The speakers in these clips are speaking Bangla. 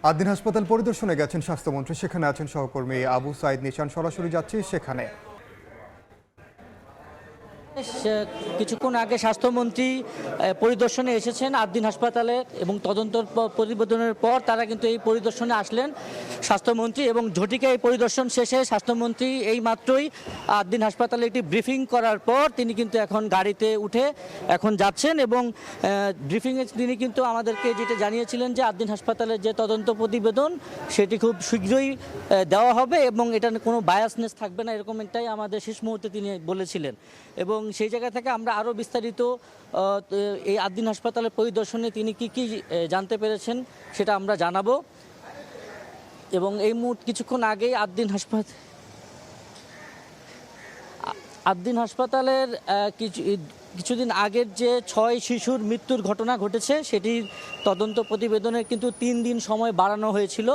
আদ্দিন হাসপাতাল পরিদর্শনে গেছেন স্বাস্থ্যমন্ত্রী, সেখানে আছেন সহকর্মী আবু সাইদ নিশান। সরাসরি যাচ্ছি সেখানে। কিছুক্ষণ আগে স্বাস্থ্যমন্ত্রী পরিদর্শনে এসেছেন আদ্দিন হাসপাতালে এবং তদন্ত প্রতিবেদনের পর তারা কিন্তু এই পরিদর্শনে আসলেন স্বাস্থ্যমন্ত্রী, এবং ঝটিকা এই পরিদর্শন শেষে স্বাস্থ্যমন্ত্রী এই মাত্রই আদ্দিন হাসপাতালে একটি ব্রিফিং করার পর তিনি কিন্তু এখন গাড়িতে উঠে এখন যাচ্ছেন। এবং ব্রিফিংয়ে তিনি কিন্তু আমাদেরকে যেটা জানিয়েছিলেন যে আদ্দিন হাসপাতালের যে তদন্ত প্রতিবেদন সেটি খুব শীঘ্রই দেওয়া হবে এবং এটা কোনো বায়াসনেস থাকবে না, এরকম একটাই আমাদের শেষ মুহূর্তে তিনি বলেছিলেন। এবং সেই জায়গা থেকে আমরা আরও বিস্তারিত এই আদ্দিন হাসপাতালের পরিদর্শনে তিনি কি জানতে পেরেছেন সেটা আমরা জানাবো। এবং এই মুহূর্তে কিছুক্ষণ আগেই আদ্দিন হাসপাতালের কিছুদিন আগের যে 6 শিশুর মৃত্যুর ঘটনা ঘটেছে সেটির তদন্ত প্রতিবেদনের কিন্তু 3 দিন সময় বাড়ানো হয়েছিল।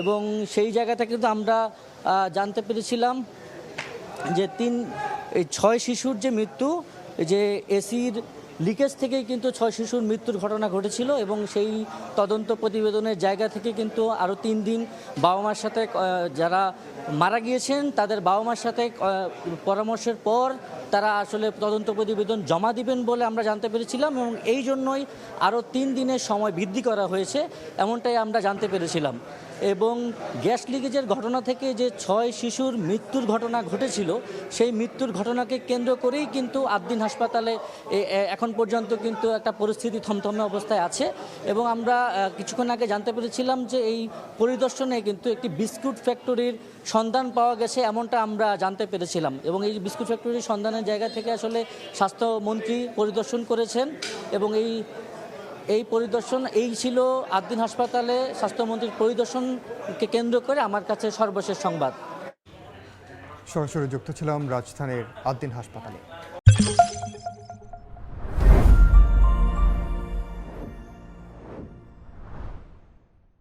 এবং সেই জায়গাটা কিন্তু আমরা জানতে পেরেছিলাম যে 6 শিশুর যে মৃত্যু, যে এসির লিকেজ থেকেই কিন্তু 6 শিশুর মৃত্যুর ঘটনা ঘটেছিল। এবং সেই তদন্ত প্রতিবেদনের জায়গা থেকে কিন্তু আরও 3 দিন বাবা মার সাথে যারা মারা গিয়েছেন তাদের বাবা মার সাথে পরামর্শের পর তারা আসলে তদন্ত প্রতিবেদন জমা দিবেন বলে আমরা জানতে পেরেছিলাম, এবং এই জন্যই আরও 3 দিনের সময় বৃদ্ধি করা হয়েছে এমনটাই আমরা জানতে পেরেছিলাম। এবং গ্যাস লিকেজের ঘটনা থেকে যে 6 শিশুর মৃত্যুর ঘটনা ঘটেছিল সেই মৃত্যুর ঘটনাকে কেন্দ্র করেই কিন্তু আদ্দিন হাসপাতালে এখন পর্যন্ত কিন্তু একটা পরিস্থিতি থমথমে অবস্থায় আছে। এবং আমরা কিছুক্ষণ আগে জানতে পেরেছিলাম যে এই পরিদর্শনে কিন্তু একটি বিস্কুট ফ্যাক্টরির সন্ধান পাওয়া গেছে এমনটা আমরা জানতে পেরেছিলাম। এবং এই বিস্কুট ফ্যাক্টরির সন্ধানের জায়গা থেকে আসলে স্বাস্থ্যমন্ত্রী পরিদর্শন করেছেন। এবং এই পরিদর্শন ছিল আদ্দিন হাসপাতালে স্বাস্থ্যমন্ত্রীর পরিদর্শনকে কেন্দ্র করে আমার কাছে সর্বশেষ সংবাদ। সরাসরি যুক্ত ছিলাম রাজধানীর আদ্দিন হাসপাতালে।